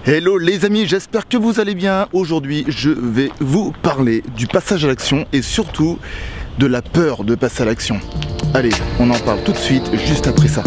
Hello les amis, j'espère que vous allez bien. Aujourd'hui, je vais vous parler du passage à l'action et surtout de la peur de passer à l'action. Allez, on en parle tout de suite, juste après ça.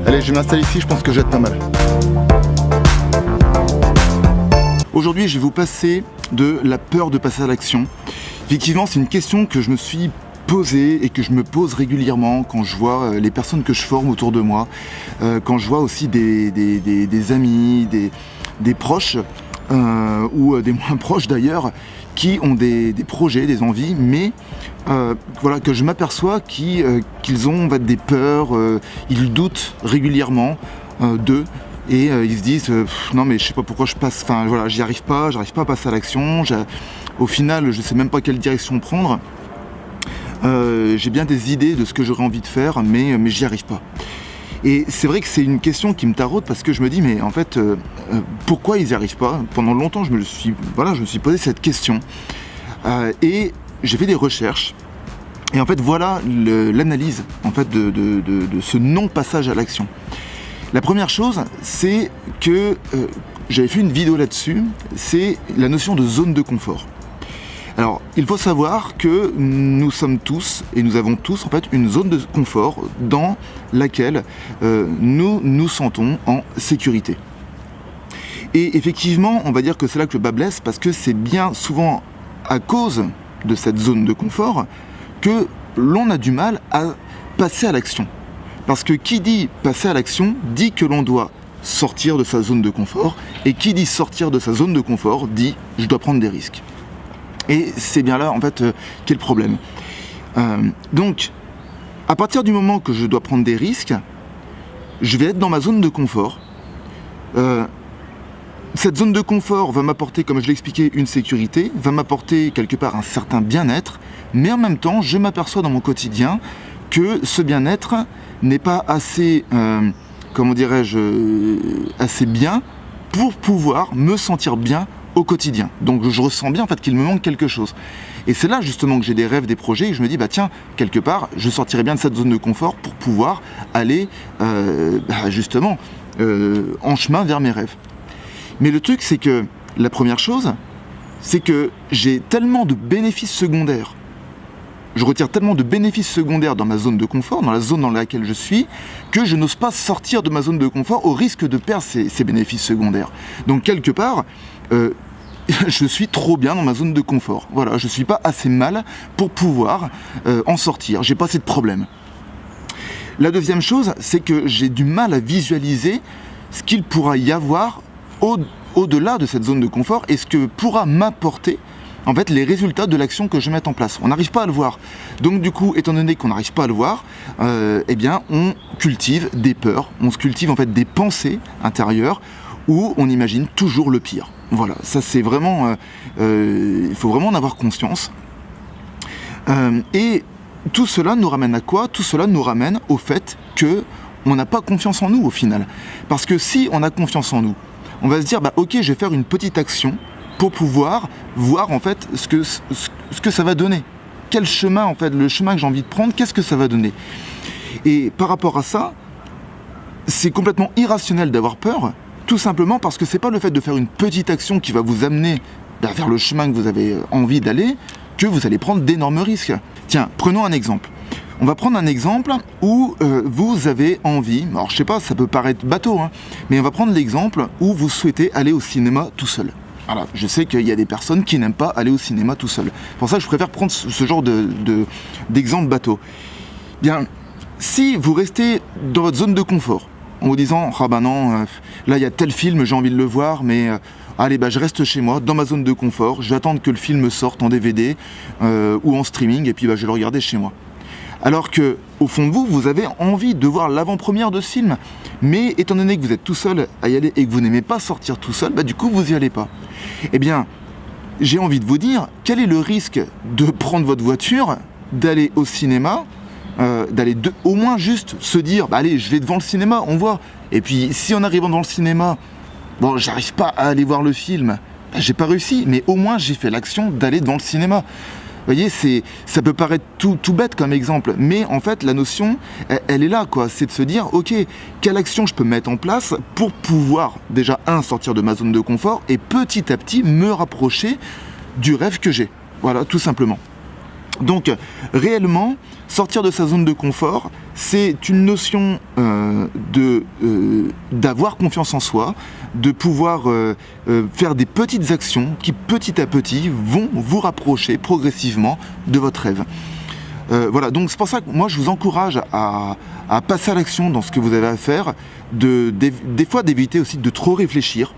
Allez, je vais m'installer ici, je pense que je vais être pas mal. Aujourd'hui, je vais vous passer de la peur de passer à l'action. Effectivement, c'est une question que je me suis posée et que je me pose régulièrement quand je vois les personnes que je forme autour de moi, quand je vois aussi des amis, des proches, ou des moins proches d'ailleurs, qui ont des projets, des envies, mais voilà, que je m'aperçois qu'ils ont des peurs, ils doutent régulièrement d'eux, et ils se disent non mais je sais pas pourquoi je passe, enfin voilà, j'arrive pas à passer à l'action, au final je sais même pas quelle direction prendre, j'ai bien des idées de ce que j'aurais envie de faire, mais j'y arrive pas. Et c'est vrai que c'est une question qui me taraude parce que je me dis mais en fait pourquoi ils n'y arrivent pas. Pendant longtemps je me suis posé cette question et j'ai fait des recherches et en fait voilà l'analyse en fait de ce non-passage à l'action. La première chose, c'est que j'avais fait une vidéo là-dessus, c'est la notion de zone de confort. Alors, il faut savoir que nous sommes tous, et nous avons tous en fait une zone de confort dans laquelle nous nous sentons en sécurité. Et effectivement, on va dire que c'est là que le bât blesse, parce que c'est bien souvent à cause de cette zone de confort que l'on a du mal à passer à l'action. Parce que qui dit passer à l'action dit que l'on doit sortir de sa zone de confort, et qui dit sortir de sa zone de confort dit je dois prendre des risques. Et c'est bien là, en fait, qu'est le problème. Donc, à partir du moment que je dois prendre des risques, je vais être dans ma zone de confort. Cette zone de confort va m'apporter, comme je l'ai expliqué, une sécurité, va m'apporter quelque part un certain bien-être, mais en même temps, je m'aperçois dans mon quotidien que ce bien-être n'est pas assez, assez bien pour pouvoir me sentir bien au quotidien. Donc je ressens bien en fait qu'il me manque quelque chose. Et c'est là justement que j'ai des rêves, des projets, et je me dis tiens, quelque part, je sortirais bien de cette zone de confort pour pouvoir aller justement en chemin vers mes rêves. Mais le truc, c'est que la première chose, c'est que j'ai tellement de bénéfices secondaires. Je retire tellement de bénéfices secondaires dans ma zone de confort, dans la zone dans laquelle je suis, que je n'ose pas sortir de ma zone de confort au risque de perdre ces bénéfices secondaires. Donc quelque part, je suis trop bien dans ma zone de confort. Voilà, je ne suis pas assez mal pour pouvoir en sortir. J'ai pas assez de problèmes. La deuxième chose, c'est que j'ai du mal à visualiser ce qu'il pourra y avoir au-delà de cette zone de confort et ce que pourra m'apporter en fait les résultats de l'action que je mets en place. On n'arrive pas à le voir. Donc du coup, étant donné qu'on n'arrive pas à le voir, eh bien on cultive des peurs, on se cultive en fait des pensées intérieures où on imagine toujours le pire. Voilà, ça c'est vraiment, il faut vraiment en avoir conscience. Et tout cela nous ramène à quoi ? Tout cela nous ramène au fait qu'on n'a pas confiance en nous au final. Parce que si on a confiance en nous, on va se dire ok, je vais faire une petite action pour pouvoir voir en fait ce que ça va donner. Quel chemin en fait, le chemin que j'ai envie de prendre, qu'est-ce que ça va donner ? Et par rapport à ça, c'est complètement irrationnel d'avoir peur. Tout simplement parce que c'est pas le fait de faire une petite action qui va vous amener vers le chemin que vous avez envie d'aller que vous allez prendre d'énormes risques. Tiens, prenons un exemple. On va prendre un exemple où vous avez envie, alors je sais pas, ça peut paraître bateau, mais on va prendre l'exemple où vous souhaitez aller au cinéma tout seul. Voilà, je sais qu'il y a des personnes qui n'aiment pas aller au cinéma tout seul. Pour ça, je préfère prendre ce genre d'exemple bateau. Bien, si vous restez dans votre zone de confort, en vous disant « Ah ben non, là il y a tel film, j'ai envie de le voir, mais allez, je reste chez moi, dans ma zone de confort, je vais attendre que le film sorte en DVD ou en streaming, et puis je vais le regarder chez moi. » Alors que, au fond de vous, vous avez envie de voir l'avant-première de ce film. Mais étant donné que vous êtes tout seul à y aller et que vous n'aimez pas sortir tout seul, du coup, vous n'y allez pas. Eh bien, j'ai envie de vous dire, quel est le risque de prendre votre voiture, d'aller au cinéma, au moins juste se dire, allez, je vais devant le cinéma, on voit. Et puis, si en arrivant devant le cinéma, bon, j'arrive pas à aller voir le film, j'ai pas réussi, mais au moins j'ai fait l'action d'aller devant le cinéma. Vous voyez, ça peut paraître tout bête comme exemple, mais en fait, la notion, elle est là, quoi. C'est de se dire, ok, quelle action je peux mettre en place pour pouvoir, déjà, sortir de ma zone de confort et petit à petit me rapprocher du rêve que j'ai. Voilà, tout simplement. Donc, réellement, sortir de sa zone de confort, c'est une notion d'avoir confiance en soi, de pouvoir faire des petites actions qui, petit à petit, vont vous rapprocher progressivement de votre rêve. Voilà, donc c'est pour ça que moi, je vous encourage à passer à l'action dans ce que vous avez à faire, des fois d'éviter aussi de trop réfléchir.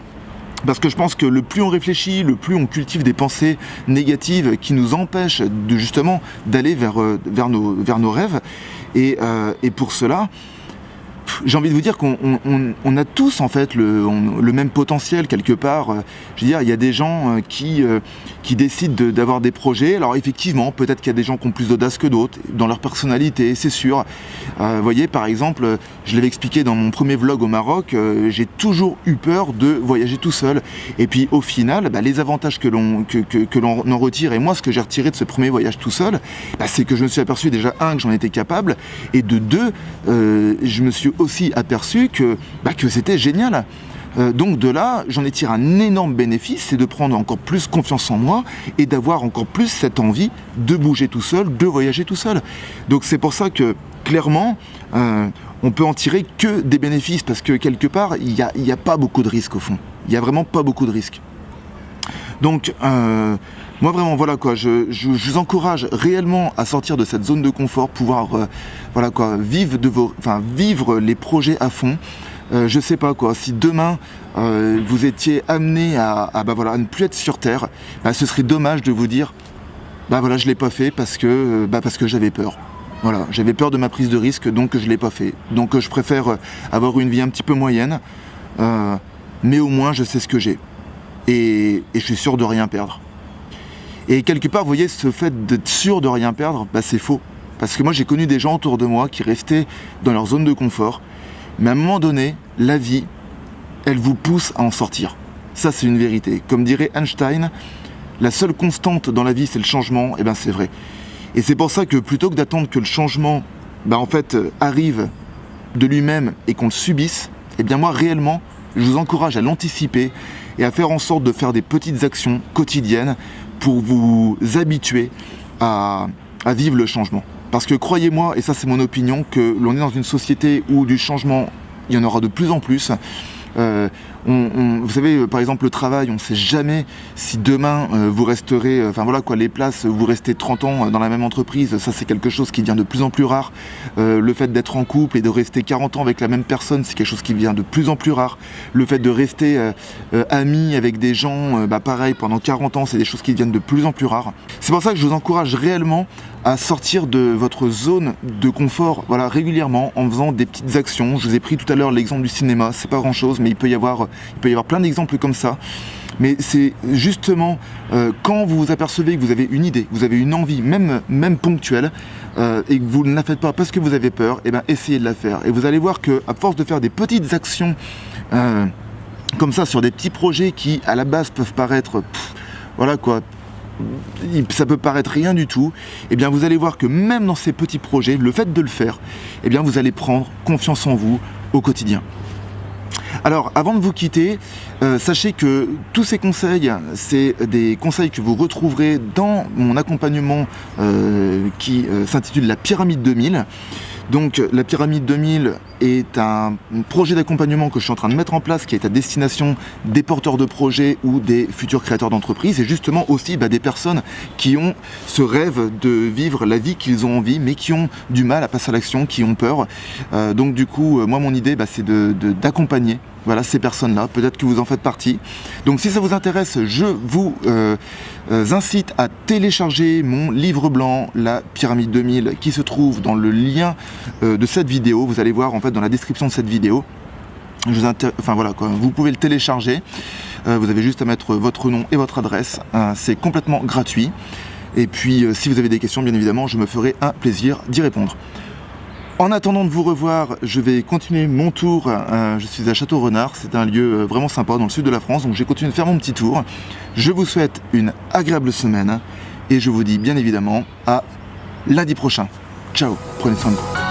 Parce que je pense que le plus on réfléchit, le plus on cultive des pensées négatives qui nous empêchent justement d'aller vers nos rêves. Et pour cela, j'ai envie de vous dire qu'on a tous en fait le même potentiel quelque part. Je veux dire, il y a des gens qui décident d'avoir des projets. Alors effectivement, peut-être qu'il y a des gens qui ont plus d'audace que d'autres dans leur personnalité, c'est sûr. Vous voyez, par exemple, je l'avais expliqué dans mon premier vlog au Maroc, j'ai toujours eu peur de voyager tout seul. Et puis au final, les avantages que l'on en retire, et moi ce que j'ai retiré de ce premier voyage tout seul, c'est que je me suis aperçu déjà, que j'en étais capable, et de deux, je me suis aussi aperçu que c'était génial. Donc de là, j'en ai tiré un énorme bénéfice, c'est de prendre encore plus confiance en moi et d'avoir encore plus cette envie de bouger tout seul, de voyager tout seul. Donc c'est pour ça que clairement, on peut en tirer que des bénéfices parce que quelque part, il n'y a pas beaucoup de risques au fond. Il n'y a vraiment pas beaucoup de risques. Donc moi vraiment voilà quoi, je vous encourage réellement à sortir de cette zone de confort, pouvoir vivre les projets à fond. Je sais pas quoi, si demain vous étiez amené à ne plus être sur Terre, ce serait dommage de vous dire je l'ai pas fait parce que j'avais peur. Voilà, j'avais peur de ma prise de risque, donc je l'ai pas fait. Donc je préfère avoir une vie un petit peu moyenne, mais au moins je sais ce que j'ai. Et je suis sûr de rien perdre. Et quelque part, vous voyez, ce fait d'être sûr de rien perdre, c'est faux. Parce que moi, j'ai connu des gens autour de moi qui restaient dans leur zone de confort. Mais à un moment donné, la vie, elle vous pousse à en sortir. Ça, c'est une vérité. Comme dirait Einstein, la seule constante dans la vie, c'est le changement. Et c'est vrai. Et c'est pour ça que plutôt que d'attendre que le changement, arrive de lui-même et qu'on le subisse, moi, réellement, je vous encourage à l'anticiper et à faire en sorte de faire des petites actions quotidiennes pour vous habituer à vivre le changement. Parce que croyez-moi, et ça c'est mon opinion, que l'on est dans une société où du changement, il y en aura de plus en plus. Vous savez, par exemple, le travail, on ne sait jamais si demain vous resterez, les places, vous restez 30 ans dans la même entreprise, ça c'est quelque chose qui devient de plus en plus rare. Le fait d'être en couple et de rester 40 ans avec la même personne, c'est quelque chose qui devient de plus en plus rare. Le fait de rester ami avec des gens, pareil, pendant 40 ans, c'est des choses qui deviennent de plus en plus rares. C'est pour ça que je vous encourage réellement à sortir de votre zone de confort, régulièrement, en faisant des petites actions. Je vous ai pris tout à l'heure l'exemple du cinéma, c'est pas grand chose, mais il peut y avoir plein d'exemples comme ça. Mais c'est justement quand vous vous apercevez que vous avez une idée, que vous avez une envie, même ponctuelle, et que vous ne la faites pas parce que vous avez peur, essayez de la faire. Et vous allez voir qu'à force de faire des petites actions comme ça sur des petits projets qui, à la base, peuvent paraître, ça peut paraître rien du tout, vous allez voir que même dans ces petits projets, le fait de le faire, vous allez prendre confiance en vous au quotidien. Alors, avant de vous quitter, sachez que tous ces conseils, c'est des conseils que vous retrouverez dans mon accompagnement qui s'intitule La Pyramide 2000. Donc la Pyramide 2000 est un projet d'accompagnement que je suis en train de mettre en place qui est à destination des porteurs de projets ou des futurs créateurs d'entreprises et justement aussi des personnes qui ont ce rêve de vivre la vie qu'ils ont envie mais qui ont du mal à passer à l'action, qui ont peur. Donc du coup, moi mon idée c'est d'accompagner ces personnes-là, peut-être que vous en faites partie. Donc si ça vous intéresse, je vous incite à télécharger mon livre blanc, La Pyramide 2000, qui se trouve dans le lien de cette vidéo. Vous allez voir en fait dans la description de cette vidéo. Vous pouvez le télécharger. Vous avez juste à mettre votre nom et votre adresse. C'est complètement gratuit. Et puis si vous avez des questions, bien évidemment, je me ferai un plaisir d'y répondre. En attendant de vous revoir, je vais continuer mon tour. Je suis à Château-Renard, c'est un lieu vraiment sympa dans le sud de la France, donc je vais continuer de faire mon petit tour. Je vous souhaite une agréable semaine et je vous dis bien évidemment à lundi prochain. Ciao, prenez soin de vous.